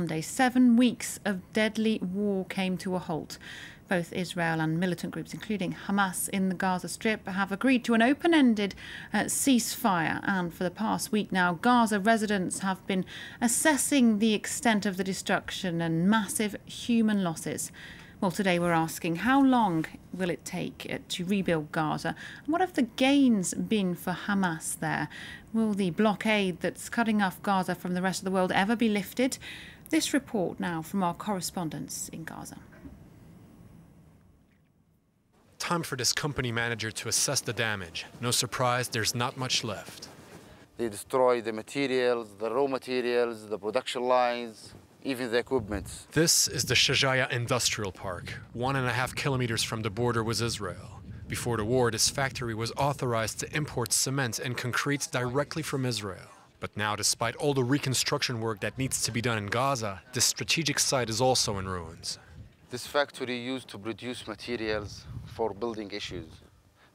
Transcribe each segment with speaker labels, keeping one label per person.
Speaker 1: Monday, 7 weeks of deadly war came to a halt. Both Israel and militant groups, including Hamas in the Gaza Strip, have agreed to an open-ended ceasefire. And for the past week now, Gaza residents have been assessing the extent of the destruction and massive human losses. Well, today we're asking, how long will it take to rebuild Gaza? And what have the gains been for Hamas there? Will the blockade that's cutting off Gaza from the rest of the world ever be lifted? This report now from our correspondents in Gaza.
Speaker 2: Time for this company manager to assess the damage. No surprise, there's not much left.
Speaker 3: They destroy the materials, the raw materials, the production lines, even the equipment.
Speaker 2: This is the Shajaya Industrial Park, 1.5 kilometers from the border with Israel. Before the war, this factory was authorized to import cement and concrete directly from Israel. But now, despite all the reconstruction work that needs to be done in Gaza, this strategic site is also in ruins.
Speaker 3: This factory used to produce materials for building issues,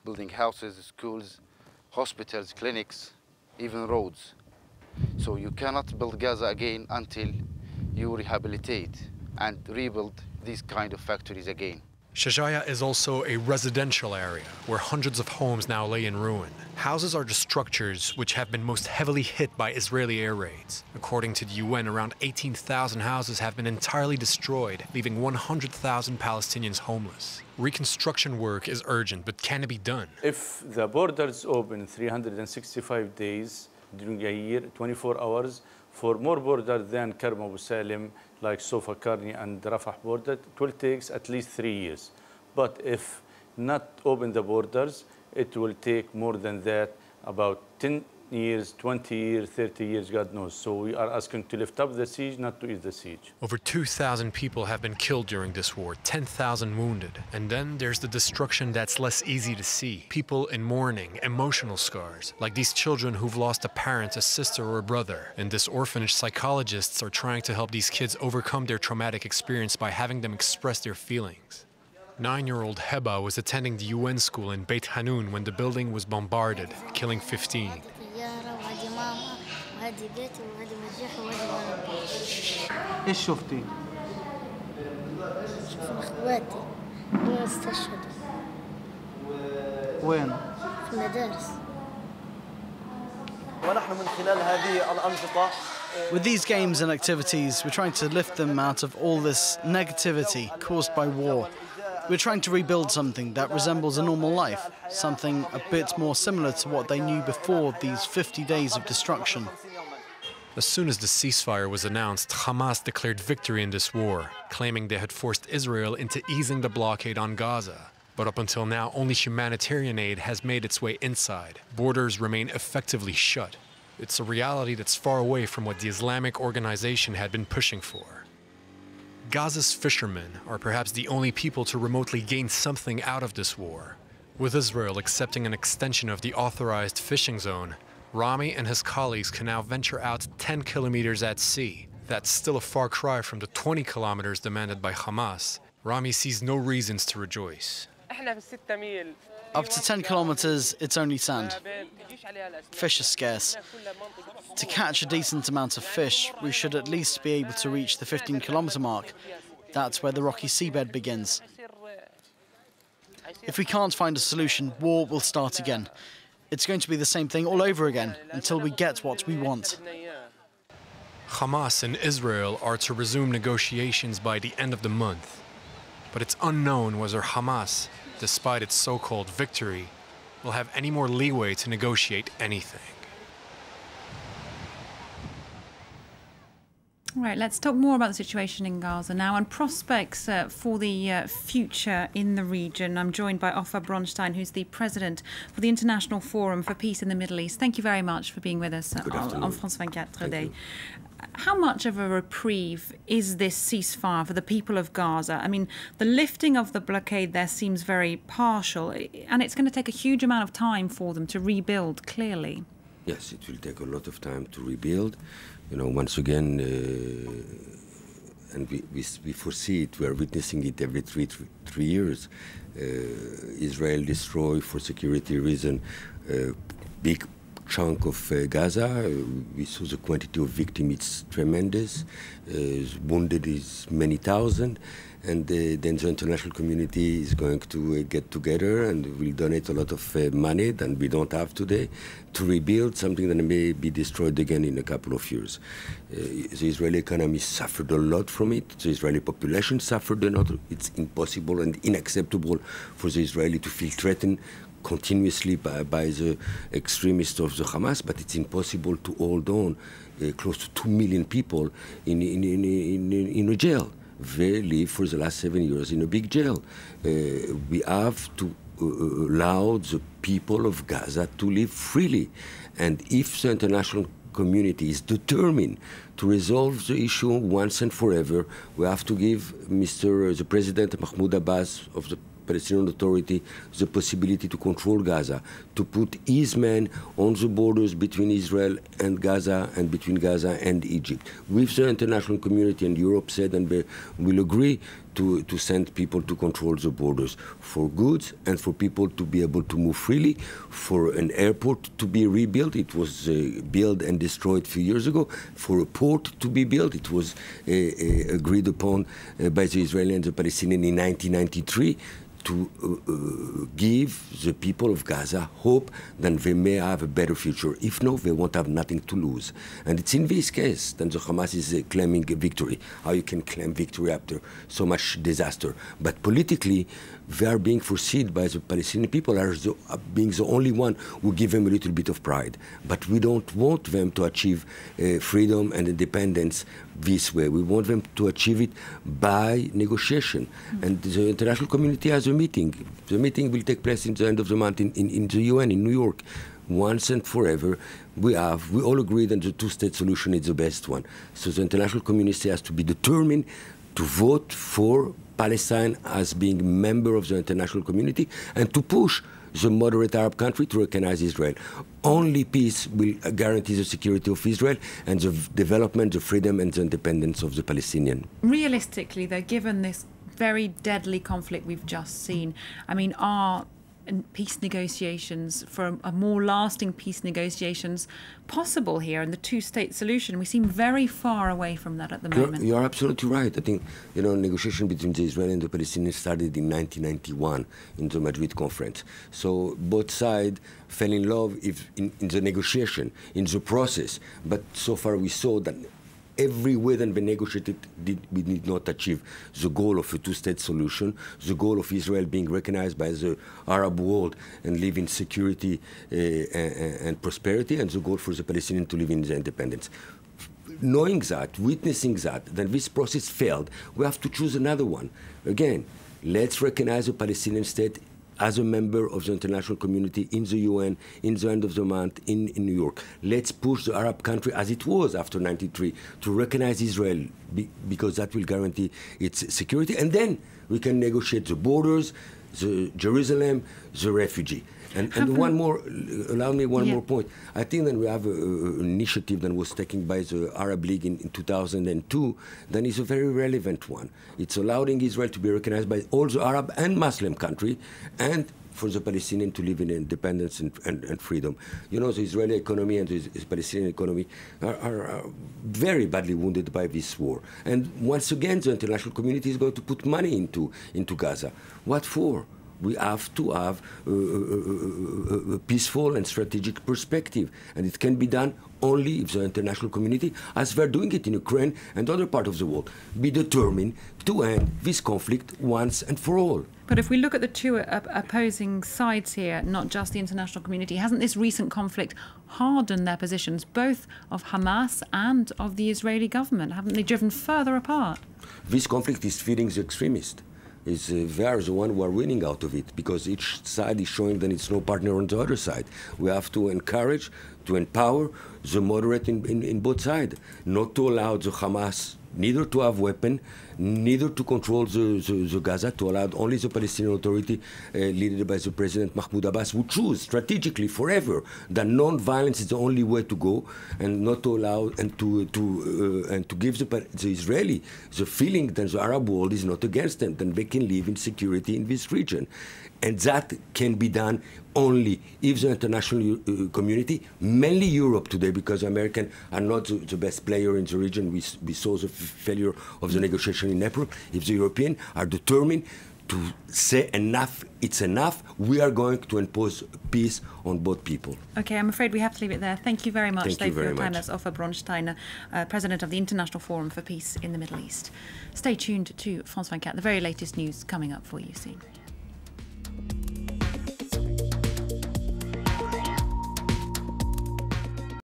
Speaker 3: building houses, schools, hospitals, clinics, even roads. So you cannot build Gaza again until you rehabilitate and rebuild these kind of factories again.
Speaker 2: Shajaya is also a residential area where hundreds of homes now lay in ruin. Houses are the structures which have been most heavily hit by Israeli air raids. According to the UN, around 18,000 houses have been entirely destroyed, leaving 100,000 Palestinians homeless. Reconstruction work is urgent, but can it be done?
Speaker 4: If the borders open 365 days during a year, 24 hours, for more border than Karm Abu Salim, like Sofa Karni and Rafah border, it will take at least 3 years. But if not open the borders, it will take more than that, about 10 years, 20 years, 30 years, God knows. So we are asking to lift up the siege, not to ease the siege.
Speaker 2: Over 2,000 people have been killed during this war, 10,000 wounded. And then there's the destruction that's less easy to see. People in mourning, emotional scars, like these children who've lost a parent, a sister, or a brother. In this orphanage, psychologists are trying to help these kids overcome their traumatic experience by having them express their feelings. 9-year-old Heba was attending the UN school in Beit Hanun when the building was bombarded, killing 15.
Speaker 5: ايش شفتي؟
Speaker 6: شفنا اخواتي استشهدوا.
Speaker 5: وين؟
Speaker 6: في المدارس.
Speaker 7: ونحن من خلال هذه الأنشطة.
Speaker 5: With these games and activities, we're trying to lift them out of all this negativity caused by war. We're trying to rebuild something that resembles a normal life, something a bit more similar to what they knew before these 50 days of destruction.
Speaker 2: As soon as the ceasefire was announced, Hamas declared victory in this war, claiming they had forced Israel into easing the blockade on Gaza. But up until now, only humanitarian aid has made its way inside. Borders remain effectively shut. It's a reality that's far away from what the Islamic organization had been pushing for. Gaza's fishermen are perhaps the only people to remotely gain something out of this war. With Israel accepting an extension of the authorized fishing zone, Rami and his colleagues can now venture out 10 kilometers at sea. That's still a far cry from the 20 kilometers demanded by Hamas. Rami sees no reasons to rejoice.
Speaker 5: Up to 10 kilometers, it's only sand. Fish are scarce. To catch a decent amount of fish, we should at least be able to reach the 15-kilometer mark. That's where the rocky seabed begins. If we can't find a solution, war will start again. It's going to be the same thing all over again until we get what we want.
Speaker 2: Hamas and Israel are to resume negotiations by the end of the month. But it's unknown whether Hamas, despite its so-called victory, will have any more leeway to negotiate anything.
Speaker 1: All right, let's talk more about the situation in Gaza now and prospects for the future in the region. I'm joined by Ofer Bronstein, who's the president for the International Forum for Peace in the Middle East. Thank you very much for being with us on France 24 today. How much of a reprieve is this ceasefire for the people of Gaza? I mean, the lifting of the blockade there seems very partial, and it's going to take a huge amount of time for them to rebuild, clearly.
Speaker 8: Yes, it will take a lot of time to rebuild. You know, once again, and we foresee it, we are witnessing it every three years. Israel destroy, for security reason, big chunk of Gaza. We saw the quantity of victims, it's tremendous. Wounded is many thousand. And then the international community is going to get together and will donate a lot of money that we don't have today to rebuild something that may be destroyed again in a couple of years. The Israeli economy suffered a lot from it. The Israeli population suffered a lot. It's impossible and unacceptable for the Israeli to feel threatened continuously by the extremists of the Hamas, but it's impossible to hold on close to 2 million people in a jail. They live for the last 7 years in a big jail. We have to allow the people of Gaza to live freely. And if the international community is determined to resolve the issue once and forever, we have to give the President Mahmoud Abbas of the Palestinian Authority the possibility to control Gaza, to put his men on the borders between Israel and Gaza and between Gaza and Egypt. With the international community, and Europe said and will agree to send people to control the borders for goods and for people to be able to move freely, for an airport to be rebuilt. It was built and destroyed a few years ago. For a port to be built, it was agreed upon by the Israeli and the Palestinian in 1993. To give the people of Gaza hope that they may have a better future. If not, they won't have nothing to lose. And it's in this case that the Hamas is claiming a victory. How you can claim victory after so much disaster. But politically, they are being foreseen by the Palestinian people as being the only one who give them a little bit of pride. But we don't want them to achieve freedom and independence this way. We want them to achieve it by negotiation. And the international community has a meeting. The meeting will take place in the end of the month in the UN in New York. Once and forever, we all agree that the two-state solution is the best one. So the international community has to be determined to vote for Palestine as being a member of the international community and to push the moderate Arab country to recognize Israel. Only peace will guarantee the security of Israel and the development, the freedom and the independence of the Palestinian.
Speaker 1: Realistically, though, given this very deadly conflict we've just seen, I mean, are peace negotiations, for a more lasting peace negotiations, possible here in the two-state solution? We seem very far away from that at the moment.
Speaker 8: You're absolutely right. I think, negotiation between the Israeli and the Palestinians started in 1991 in the Madrid conference. So both sides fell in love in the negotiation, in the process. But so far we saw that every way that we negotiated, we did not achieve the goal of a two-state solution, the goal of Israel being recognized by the Arab world and live in security and prosperity, and the goal for the Palestinians to live in their independence. Knowing that, witnessing that this process failed, we have to choose another one. Again, let's recognize the Palestinian state as a member of the international community in the UN, in the end of the month, in New York. Let's push the Arab country, as it was after 93, to recognize Israel, because that will guarantee its security. And then we can negotiate the borders, the Jerusalem, the refugee. And one more, allow me one more point. I think that we have an initiative that was taken by the Arab League in 2002 that is a very relevant one. It's allowing Israel to be recognized by all the Arab and Muslim countries, and for the Palestinians to live in independence and freedom. The Israeli economy and the Palestinian economy are very badly wounded by this war. And once again, the international community is going to put money into Gaza. What for? We have to have a peaceful and strategic perspective. And it can be done only if the international community, as we're doing it in Ukraine and other parts of the world, be determined to end this conflict once and for all.
Speaker 1: But if we look at the two opposing sides here, not just the international community, hasn't this recent conflict hardened their positions, both of Hamas and of the Israeli government? Haven't they driven further apart?
Speaker 8: This conflict is feeding the extremists. They are the one who are winning out of it, because each side is showing that it's no partner on the other side. We have to encourage, to empower the moderate in both sides, not to allow the Hamas neither to have weapon, neither to control the Gaza, to allow only the Palestinian Authority, led by the President Mahmoud Abbas, who choose strategically forever that non-violence is the only way to go, and not to allow and to give the Israeli the feeling that the Arab world is not against them, that they can live in security in this region. And that can be done only if the international community, mainly Europe today, because Americans are not the best player in the region. We saw the failure of the negotiation in April. If the Europeans are determined to say enough, it's enough, we are going to impose peace on both people.
Speaker 1: Okay, I'm afraid we have to leave it there. Thank you very much.
Speaker 8: Thank you
Speaker 1: for your
Speaker 8: very
Speaker 1: time.
Speaker 8: much.
Speaker 1: That's Ofer Bronsteiner, President of the International Forum for Peace in the Middle East. Stay tuned to France 24, the very latest news coming up for you soon.